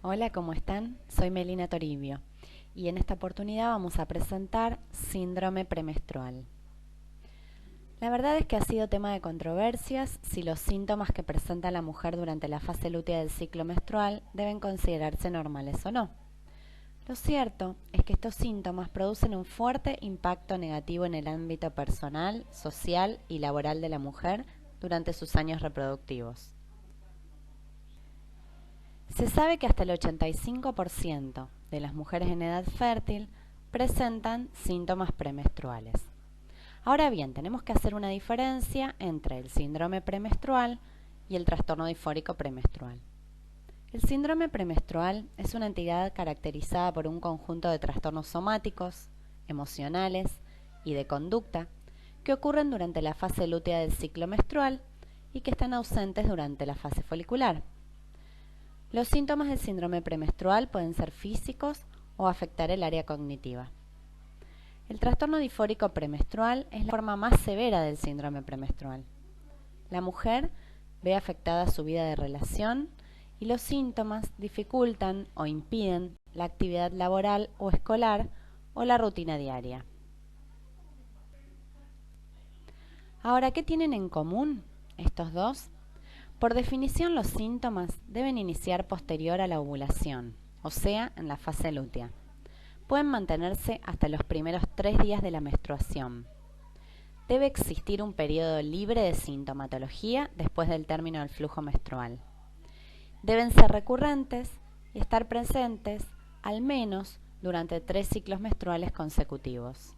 Hola, ¿cómo están? Soy Melina Toribio y en esta oportunidad vamos a presentar síndrome premenstrual. La verdad es que ha sido tema de controversias si los síntomas que presenta la mujer durante la fase lútea del ciclo menstrual deben considerarse normales o no. Lo cierto es que estos síntomas producen un fuerte impacto negativo en el ámbito personal, social y laboral de la mujer durante sus años reproductivos. Se sabe que hasta el 85% de las mujeres en edad fértil presentan síntomas premenstruales. Ahora bien, tenemos que hacer una diferencia entre el síndrome premenstrual y el trastorno disfórico premenstrual. El síndrome premenstrual es una entidad caracterizada por un conjunto de trastornos somáticos, emocionales y de conducta que ocurren durante la fase lútea del ciclo menstrual y que están ausentes durante la fase folicular. Los síntomas del síndrome premenstrual pueden ser físicos o afectar el área cognitiva. El trastorno disfórico premenstrual es la forma más severa del síndrome premenstrual. La mujer ve afectada su vida de relación y los síntomas dificultan o impiden la actividad laboral o escolar o la rutina diaria. Ahora, ¿qué tienen en común estos dos? Por definición, los síntomas deben iniciar posterior a la ovulación, o sea, en la fase lútea. Pueden mantenerse hasta los primeros 3 días de la menstruación. Debe existir un periodo libre de sintomatología después del término del flujo menstrual. Deben ser recurrentes y estar presentes al menos durante 3 ciclos menstruales consecutivos.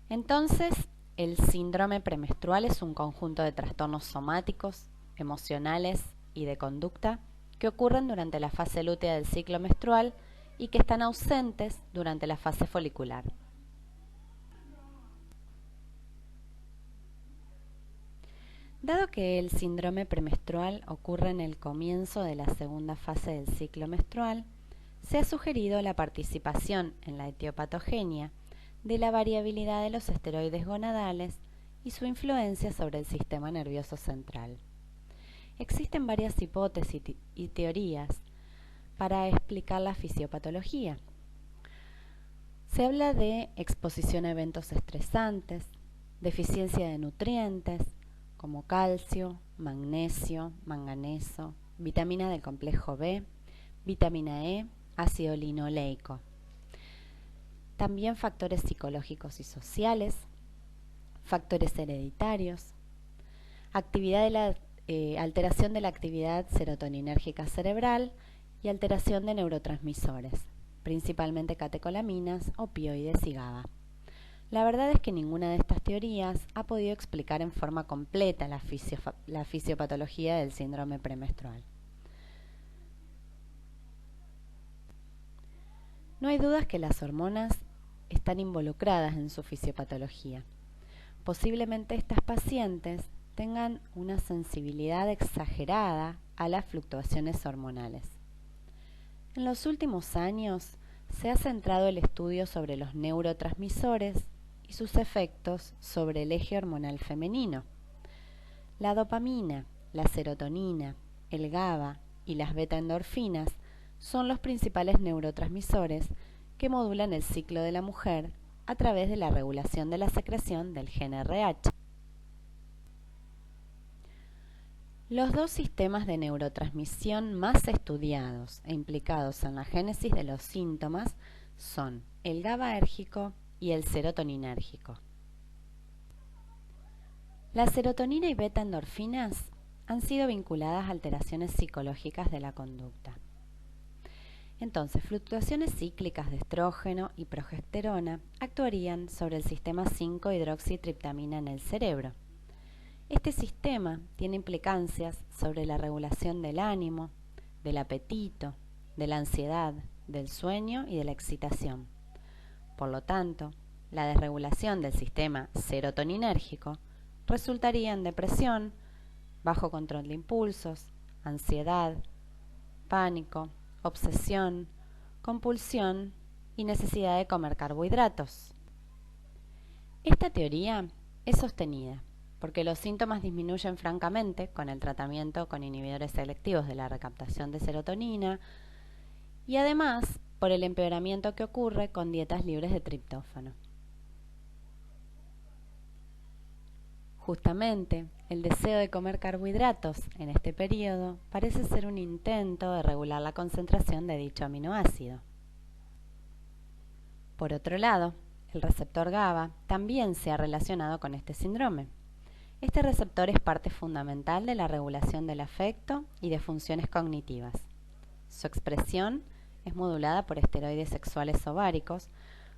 Entonces, el síndrome premenstrual es un conjunto de trastornos somáticos, emocionales y de conducta que ocurren durante la fase lútea del ciclo menstrual y que están ausentes durante la fase folicular. Dado que el síndrome premenstrual ocurre en el comienzo de la segunda fase del ciclo menstrual, se ha sugerido la participación en la etiopatogenia de la variabilidad de los esteroides gonadales y su influencia sobre el sistema nervioso central. Existen varias hipótesis y teorías para explicar la fisiopatología. Se habla de exposición a eventos estresantes, deficiencia de nutrientes como calcio, magnesio, manganeso, vitamina del complejo B, vitamina E, ácido linoleico. También factores psicológicos y sociales, factores hereditarios, alteración de la actividad serotoninérgica cerebral y alteración de neurotransmisores, principalmente catecolaminas, opioides y GABA. La verdad es que ninguna de estas teorías ha podido explicar en forma completa la fisiopatología del síndrome premenstrual. No hay dudas que las hormonas están involucradas en su fisiopatología. Posiblemente estas pacientes tengan una sensibilidad exagerada a las fluctuaciones hormonales. En los últimos años se ha centrado el estudio sobre los neurotransmisores y sus efectos sobre el eje hormonal femenino. La dopamina, la serotonina, el GABA y las beta-endorfinas son los principales neurotransmisores que modulan el ciclo de la mujer a través de la regulación de la secreción del gen RH. Los dos sistemas de neurotransmisión más estudiados e implicados en la génesis de los síntomas son el GABAérgico y el serotoninérgico. La serotonina y beta-endorfinas han sido vinculadas a alteraciones psicológicas de la conducta. Entonces, fluctuaciones cíclicas de estrógeno y progesterona actuarían sobre el sistema 5-hidroxitriptamina en el cerebro. Este sistema tiene implicancias sobre la regulación del ánimo, del apetito, de la ansiedad, del sueño y de la excitación. Por lo tanto, la desregulación del sistema serotoninérgico resultaría en depresión, bajo control de impulsos, ansiedad, pánico, obsesión, compulsión y necesidad de comer carbohidratos. Esta teoría es sostenida, porque los síntomas disminuyen francamente con el tratamiento con inhibidores selectivos de la recaptación de serotonina y además por el empeoramiento que ocurre con dietas libres de triptófano. Justamente, el deseo de comer carbohidratos en este periodo parece ser un intento de regular la concentración de dicho aminoácido. Por otro lado, el receptor GABA también se ha relacionado con este síndrome. Este receptor es parte fundamental de la regulación del afecto y de funciones cognitivas. Su expresión es modulada por esteroides sexuales ováricos,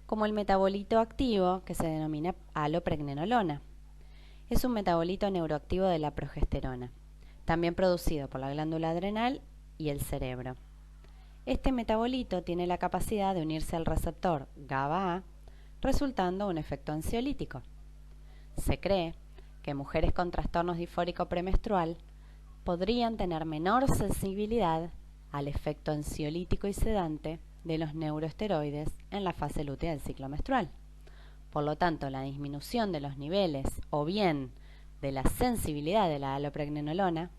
como el metabolito activo que se denomina alopregnenolona. Es un metabolito neuroactivo de la progesterona, también producido por la glándula adrenal y el cerebro. Este metabolito tiene la capacidad de unirse al receptor GABA-A, resultando un efecto ansiolítico. Se cree que mujeres con trastornos disfórico premenstrual podrían tener menor sensibilidad al efecto ansiolítico y sedante de los neuroesteroides en la fase lútea del ciclo menstrual. Por lo tanto, la disminución de los niveles o bien de la sensibilidad de la alopregnenolona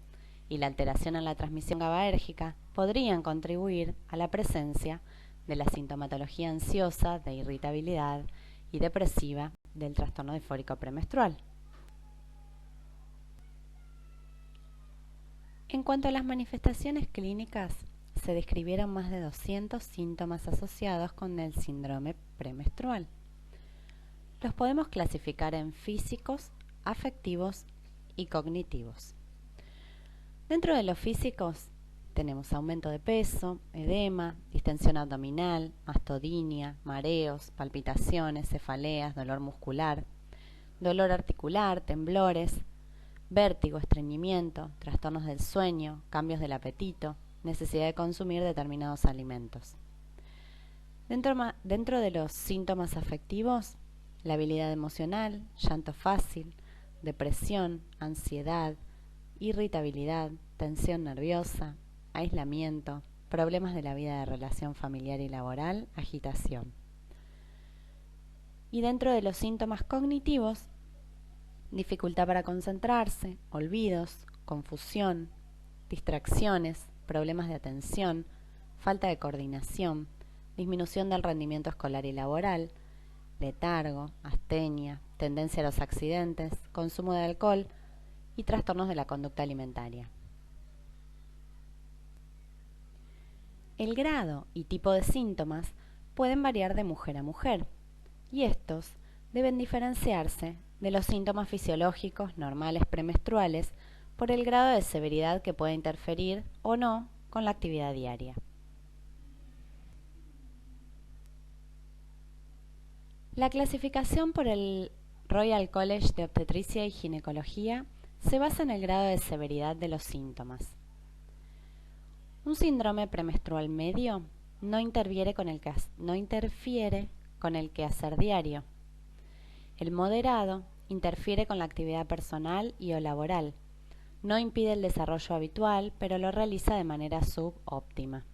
y la alteración en la transmisión GABAérgica podrían contribuir a la presencia de la sintomatología ansiosa, de irritabilidad y depresiva del trastorno disfórico premenstrual. En cuanto a las manifestaciones clínicas, se describieron más de 200 síntomas asociados con el síndrome premenstrual. Los podemos clasificar en físicos, afectivos y cognitivos. Dentro de los físicos tenemos aumento de peso, edema, distensión abdominal, mastodinia, mareos, palpitaciones, cefaleas, dolor muscular, dolor articular, temblores, vértigo, estreñimiento, trastornos del sueño, cambios del apetito, necesidad de consumir determinados alimentos. Dentro de los síntomas afectivos, la habilidad emocional, llanto fácil, depresión, ansiedad, irritabilidad, tensión nerviosa, aislamiento, problemas de la vida de relación familiar y laboral, agitación. Y dentro de los síntomas cognitivos, dificultad para concentrarse, olvidos, confusión, distracciones, problemas de atención, falta de coordinación, disminución del rendimiento escolar y laboral, letargo, astenia, tendencia a los accidentes, consumo de alcohol y trastornos de la conducta alimentaria. El grado y tipo de síntomas pueden variar de mujer a mujer, y estos deben diferenciarse de los síntomas fisiológicos normales premenstruales por el grado de severidad que puede interferir o no con la actividad diaria. La clasificación por el Royal College de Obstetricia y Ginecología se basa en el grado de severidad de los síntomas. Un síndrome premenstrual medio no interfiere con el quehacer diario. El moderado interfiere con la actividad personal y o laboral. No impide el desarrollo habitual, pero lo realiza de manera subóptima.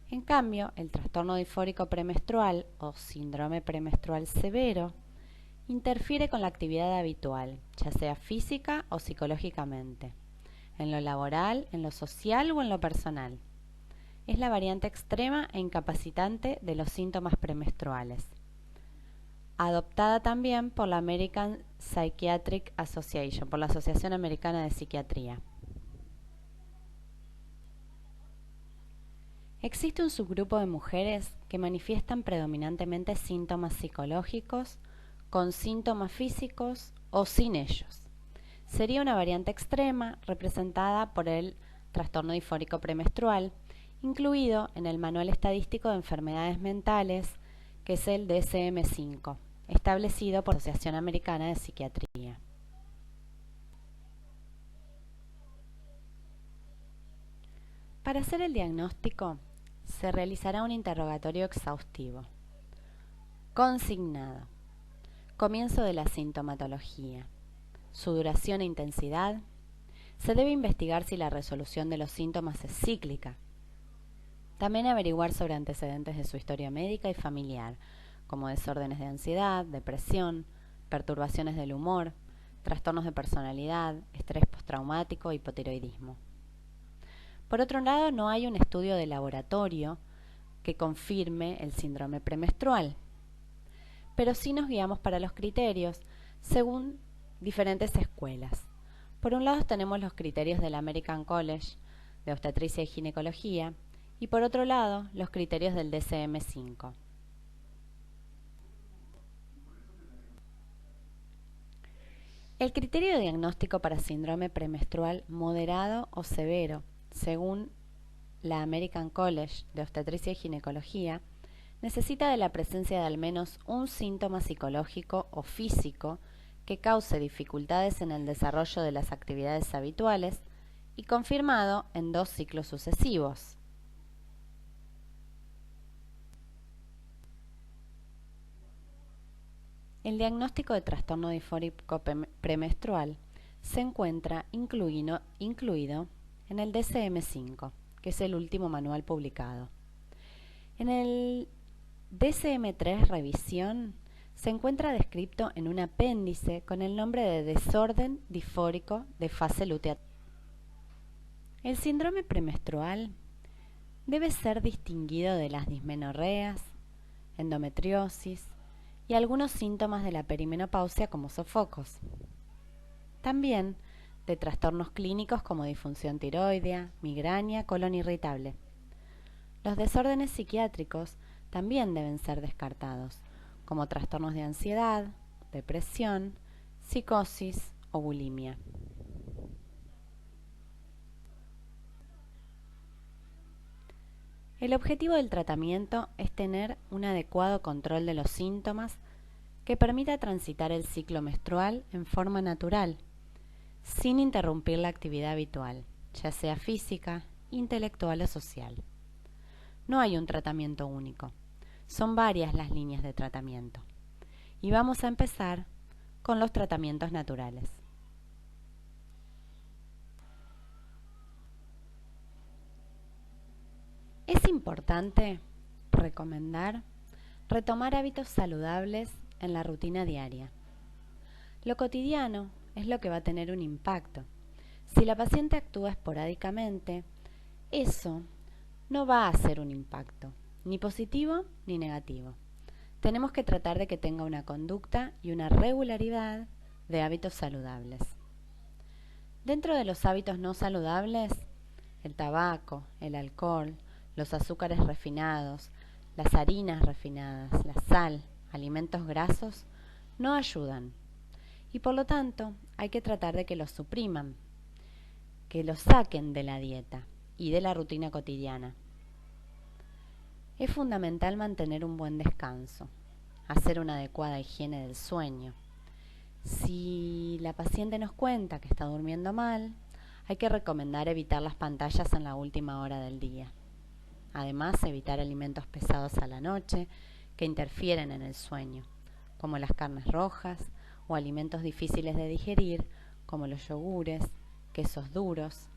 En cambio, el trastorno disfórico premenstrual o síndrome premenstrual severo interfiere con la actividad habitual, ya sea física o psicológicamente, en lo laboral, en lo social o en lo personal. Es la variante extrema e incapacitante de los síntomas premenstruales, adoptada también por la American Psychiatric Association, por la Asociación Americana de Psiquiatría. Existe un subgrupo de mujeres que manifiestan predominantemente síntomas psicológicos, con síntomas físicos o sin ellos. Sería una variante extrema representada por el trastorno disfórico premenstrual, incluido en el Manual Estadístico de Enfermedades Mentales, que es el DSM-5, establecido por la Asociación Americana de Psiquiatría. Para hacer el diagnóstico, se realizará un interrogatorio exhaustivo. Consignado. Comienzo de la sintomatología. Su duración e intensidad. Se debe investigar si la resolución de los síntomas es cíclica. También averiguar sobre antecedentes de su historia médica y familiar, como desórdenes de ansiedad, depresión, perturbaciones del humor, trastornos de personalidad, estrés postraumático, hipotiroidismo. Por otro lado, no hay un estudio de laboratorio que confirme el síndrome premenstrual, pero sí nos guiamos para los criterios según diferentes escuelas. Por un lado tenemos los criterios del American College de Obstetricia y Ginecología y por otro lado los criterios del DSM-5. El criterio de diagnóstico para síndrome premenstrual moderado o severo, según la American College de Obstetricia y Ginecología, necesita de la presencia de al menos un síntoma psicológico o físico que cause dificultades en el desarrollo de las actividades habituales y confirmado en 2 ciclos sucesivos. El diagnóstico de trastorno disfórico premenstrual se encuentra incluido en el DSM-5, que es el último manual publicado. En el DSM-3 revisión se encuentra descrito en un apéndice con el nombre de desorden disfórico de fase lútea. El síndrome premenstrual debe ser distinguido de las dismenorreas, endometriosis y algunos síntomas de la perimenopausia como sofocos. También de trastornos clínicos como disfunción tiroidea, migraña, colon irritable. Los desórdenes psiquiátricos también deben ser descartados, como trastornos de ansiedad, depresión, psicosis o bulimia. El objetivo del tratamiento es tener un adecuado control de los síntomas que permita transitar el ciclo menstrual en forma natural, sin interrumpir la actividad habitual, ya sea física, intelectual o social. No hay un tratamiento único, son varias las líneas de tratamiento. Y vamos a empezar con los tratamientos naturales. Es importante recomendar retomar hábitos saludables en la rutina diaria. Lo cotidiano es lo que va a tener un impacto. Si la paciente actúa esporádicamente, eso no va a hacer un impacto, ni positivo ni negativo. Tenemos que tratar de que tenga una conducta y una regularidad de hábitos saludables. Dentro de los hábitos no saludables, el tabaco, el alcohol, los azúcares refinados, las harinas refinadas, la sal, alimentos grasos, no ayudan. Y por lo tanto, hay que tratar de que los supriman, que los saquen de la dieta y de la rutina cotidiana. Es fundamental mantener un buen descanso, hacer una adecuada higiene del sueño. Si la paciente nos cuenta que está durmiendo mal, hay que recomendar evitar las pantallas en la última hora del día. Además, evitar alimentos pesados a la noche que interfieren en el sueño, como las carnes rojas o alimentos difíciles de digerir, como los yogures, quesos duros.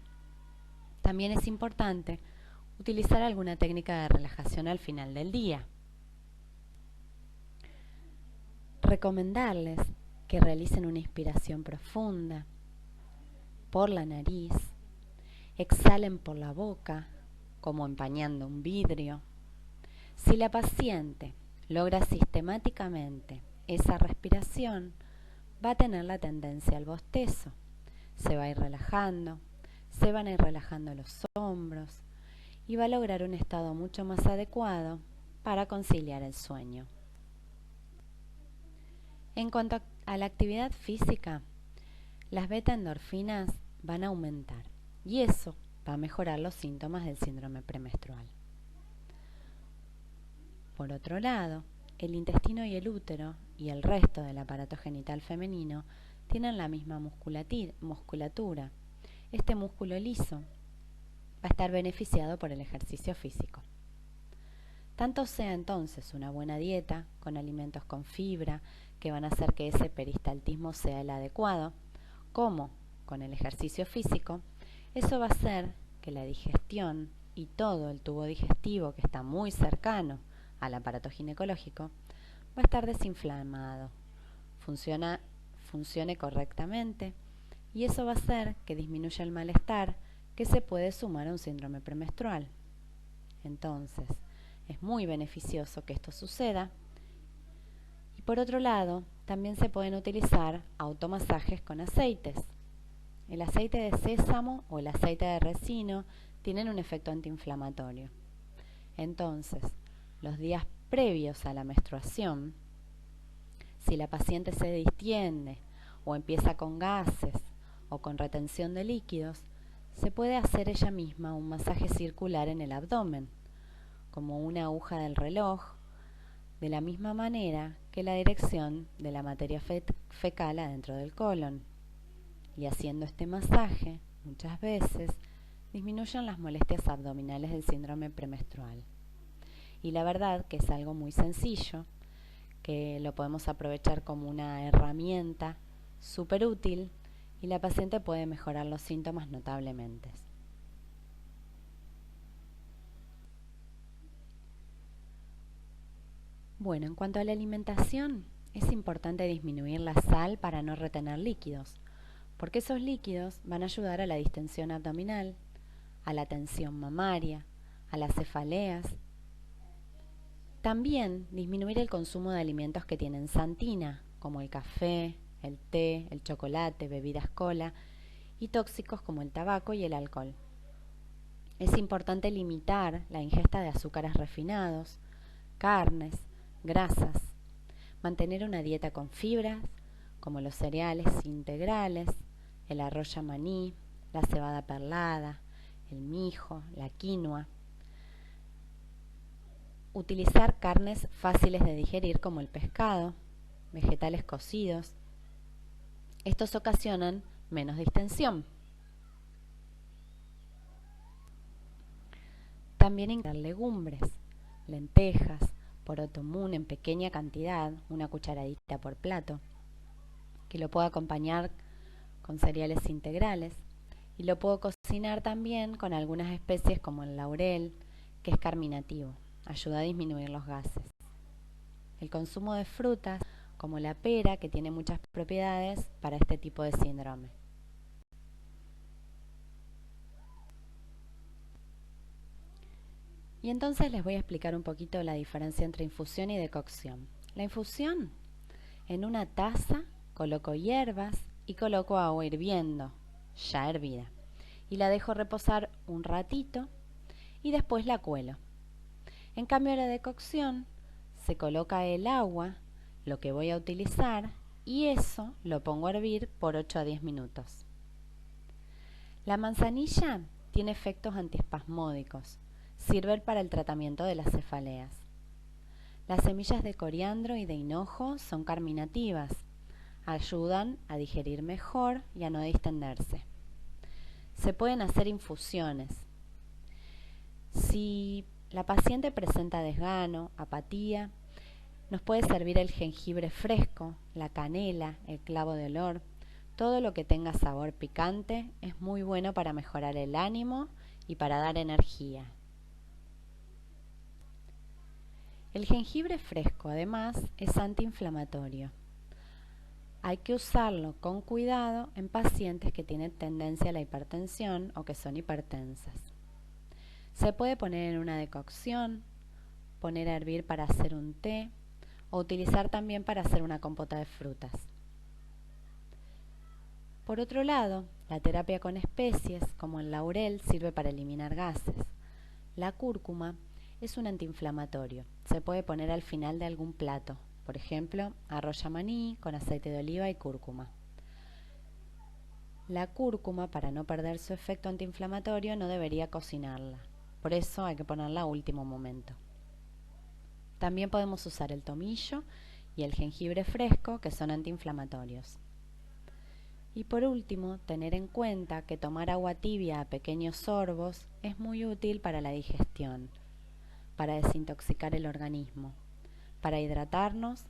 También es importante utilizar alguna técnica de relajación al final del día. Recomendarles que realicen una inspiración profunda por la nariz, exhalen por la boca, como empañando un vidrio. Si la paciente logra sistemáticamente esa respiración, va a tener la tendencia al bostezo. Se va a ir relajando, se van a ir relajando los hombros y va a lograr un estado mucho más adecuado para conciliar el sueño. En cuanto a la actividad física, las beta-endorfinas van a aumentar y eso va a mejorar los síntomas del síndrome premenstrual. Por otro lado, el intestino y el útero y el resto del aparato genital femenino tienen la misma musculatura. Este músculo liso va a estar beneficiado por el ejercicio físico. Tanto sea entonces una buena dieta con alimentos con fibra que van a hacer que ese peristaltismo sea el adecuado, como con el ejercicio físico, eso va a hacer que la digestión y todo el tubo digestivo que está muy cercano al aparato ginecológico va a estar desinflamado, funcione correctamente y eso va a hacer que disminuya el malestar que se puede sumar a un síndrome premenstrual. Entonces, es muy beneficioso que esto suceda. Y por otro lado, también se pueden utilizar automasajes con aceites. El aceite de sésamo o el aceite de resino tienen un efecto antiinflamatorio. Entonces, los días previos a la menstruación, si la paciente se distiende o empieza con gases o con retención de líquidos, se puede hacer ella misma un masaje circular en el abdomen, como una aguja del reloj, de la misma manera que la dirección de la materia fecal adentro del colon. Y haciendo este masaje, muchas veces, disminuyen las molestias abdominales del síndrome premenstrual. Y la verdad que es algo muy sencillo, que lo podemos aprovechar como una herramienta súper útil y la paciente puede mejorar los síntomas notablemente. Bueno, en cuanto a la alimentación, es importante disminuir la sal para no retener líquidos, porque esos líquidos van a ayudar a la distensión abdominal, a la tensión mamaria, a las cefaleas. También disminuir el consumo de alimentos que tienen xantina, como el café, el té, el chocolate, bebidas cola y tóxicos como el tabaco y el alcohol. Es importante limitar la ingesta de azúcares refinados, carnes, grasas, mantener una dieta con fibras, como los cereales integrales, el arroz yamaní, la cebada perlada, el mijo, la quinoa. Utilizar carnes fáciles de digerir como el pescado, vegetales cocidos. Estos ocasionan menos distensión. También incluir legumbres, lentejas, poroto moon en pequeña cantidad, una cucharadita por plato, que lo puedo acompañar con cereales integrales y lo puedo cocinar también con algunas especies como el laurel, que es carminativo, ayuda a disminuir los gases. El consumo de frutas como la pera, que tiene muchas propiedades para este tipo de síndrome. Y entonces les voy a explicar un poquito la diferencia entre infusión y decocción. La infusión, en una taza coloco hierbas y coloco agua hirviendo, ya hervida, y la dejo reposar un ratito y después la cuelo. En cambio, la decocción, se coloca el agua, lo que voy a utilizar, y eso lo pongo a hervir por 8 a 10 minutos. La manzanilla tiene efectos antiespasmódicos, sirve para el tratamiento de las cefaleas. Las semillas de coriandro y de hinojo son carminativas, ayudan a digerir mejor y a no distenderse. Se pueden hacer infusiones. Si la paciente presenta desgano, apatía, nos puede servir el jengibre fresco, la canela, el clavo de olor. Todo lo que tenga sabor picante es muy bueno para mejorar el ánimo y para dar energía. El jengibre fresco, además, es antiinflamatorio. Hay que usarlo con cuidado en pacientes que tienen tendencia a la hipertensión o que son hipertensas. Se puede poner en una decocción, poner a hervir para hacer un té o utilizar también para hacer una compota de frutas. Por otro lado, la terapia con especies, como el laurel, sirve para eliminar gases. La cúrcuma es un antiinflamatorio. Se puede poner al final de algún plato, por ejemplo, arroz yamaní con aceite de oliva y cúrcuma. La cúrcuma, para no perder su efecto antiinflamatorio, no debería cocinarla. Por eso hay que ponerla a último momento. También podemos usar el tomillo y el jengibre fresco, que son antiinflamatorios. Y por último, tener en cuenta que tomar agua tibia a pequeños sorbos es muy útil para la digestión, para desintoxicar el organismo, para hidratarnos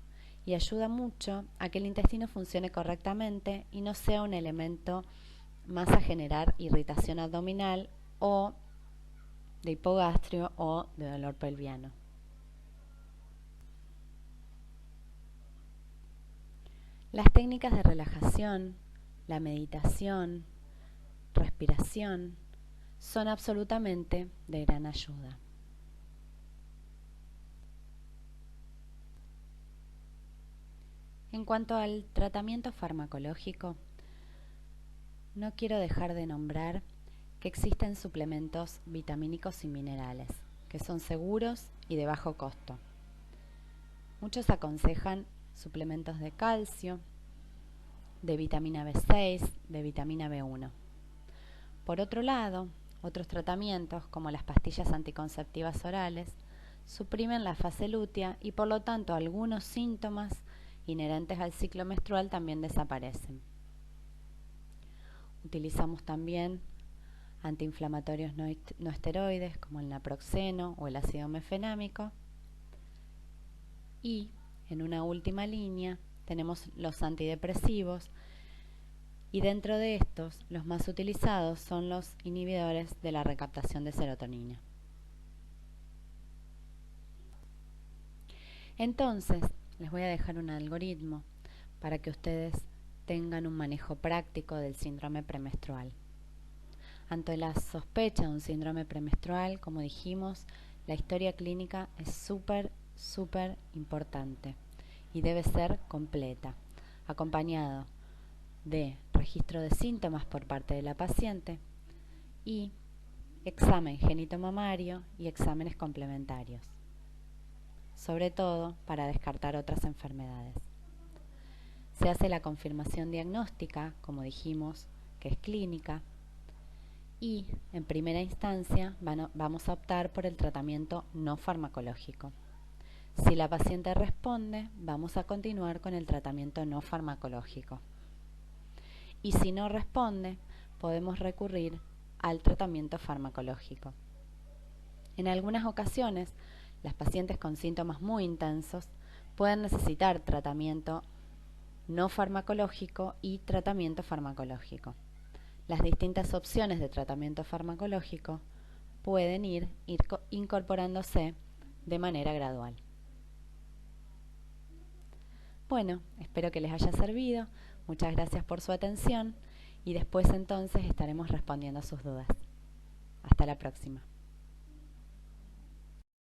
y ayuda mucho a que el intestino funcione correctamente y no sea un elemento más a generar irritación abdominal o de hipogastrio o de dolor pelviano. Las técnicas de relajación, la meditación, respiración, son absolutamente de gran ayuda. En cuanto al tratamiento farmacológico, no quiero dejar de nombrar que existen suplementos vitamínicos y minerales, que son seguros y de bajo costo. Muchos aconsejan suplementos de calcio, de vitamina B6, de vitamina B1. Por otro lado, otros tratamientos, como las pastillas anticonceptivas orales, suprimen la fase lútea y por lo tanto algunos síntomas inherentes al ciclo menstrual también desaparecen. Utilizamos también antiinflamatorios no esteroides como el naproxeno o el ácido mefenámico. Y en una última línea tenemos los antidepresivos, y dentro de estos los más utilizados son los inhibidores de la recaptación de serotonina. Entonces, les voy a dejar un algoritmo para que ustedes tengan un manejo práctico del síndrome premenstrual. Ante la sospecha de un síndrome premenstrual, como dijimos, la historia clínica es súper importante y debe ser completa, acompañado de registro de síntomas por parte de la paciente y examen genitomamario y exámenes complementarios, sobre todo para descartar otras enfermedades. Se hace la confirmación diagnóstica, como dijimos, que es clínica, y en primera instancia vamos a optar por el tratamiento no farmacológico. Si la paciente responde, vamos a continuar con el tratamiento no farmacológico. Y si no responde, podemos recurrir al tratamiento farmacológico. En algunas ocasiones, las pacientes con síntomas muy intensos pueden necesitar tratamiento no farmacológico y tratamiento farmacológico. Las distintas opciones de tratamiento farmacológico pueden ir incorporándose de manera gradual. Bueno, espero que les haya servido. Muchas gracias por su atención y después entonces estaremos respondiendo a sus dudas. Hasta la próxima.